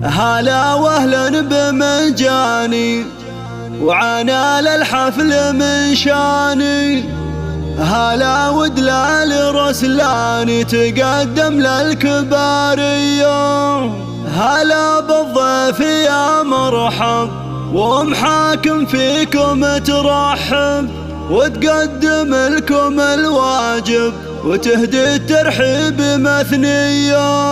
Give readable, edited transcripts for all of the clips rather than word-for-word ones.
هلا واهلا بمجاني وعنا للحفل من شاني. هلا ودلال رسلاني تقدم للكبارية. هلا بالضيف يا مرحب ومحاكم فيكم ترحب وتقدم لكم الواجب وتهدي الترحيب مثنية.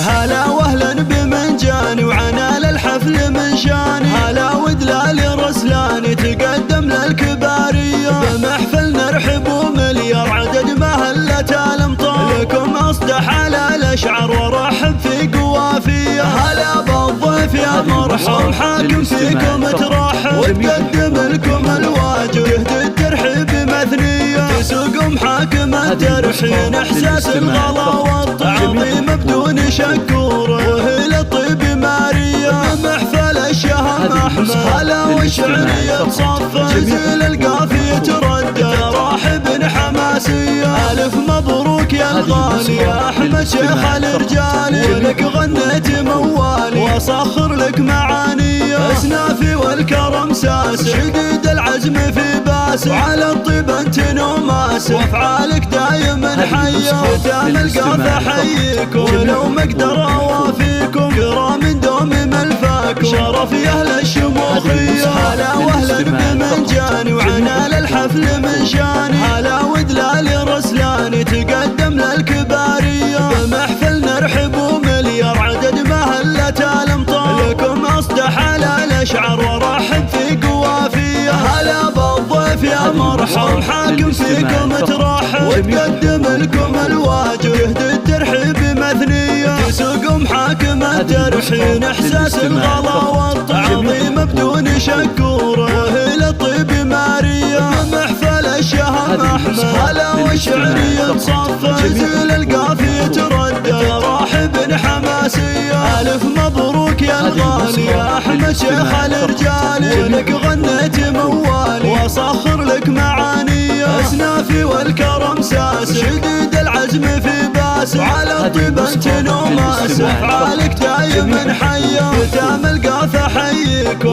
هلا واهلا بمنجاني وعنا للحفل من شاني. هلا ودلال رسلاني تقدم للكبارية. بمحفل نرحب ومليار عدد مهلة الامطار لكم اصدح على الاشعار ورحب في قوافية. هلا بالضيف يا مرحب حاكم فيكم ترحب وتقدم لكم الواجب يهدي الترحيب مثنية. تسوق محاكم الترحين احساس الغلا والتعظيم بدون شكور وهي للطيب مارية. محفل الشهم احمد هلا والشعرية تصفى زيل القافية تردد راحب حماسية. الف مبروك يا الغالي يا احمد شيخ الرجالي ولك غنيت موالي واصخر لك معاني. اسنافي والكرم ساس شديد العزم في باس وعلى الطيب انت نوماس وافعالك دايما حيه. ختام القافة حييك ولو ما اقدر اوافيكم كرام دوم ملفاكم شرف يا اهل الشموخيه. هلا واهلا بمنجاني وعنا للحفل من شاني. هلا ودلال رسلاني تقدم للكباريه. بمحفل نرحب ومليار عدد مهلة الامطار لكم اصدح على الاشعار ورحب في قوافيه. هلا بالضيف يا مرحب حاكم فيكم ترحب وتقدم لكم الواجب يهدي الترحيب مثنية. تسوق محاكم الترحين احساس الغلا والتعظيم بدون شكور وهي للطيب مارية. محفل الشهم احمد هلا والشعرية تصفى زيل القافية تردد راحب حماسية. الف مبروك يا الغالي يا احمد شيخ الرجالي ولك غنيت موالي واصخر لك معاني. اسنافي والكرم ساس شديد العزم في باس وعلى الطيب انت نوماس افعالك دايما حيه. ختام القافة حييك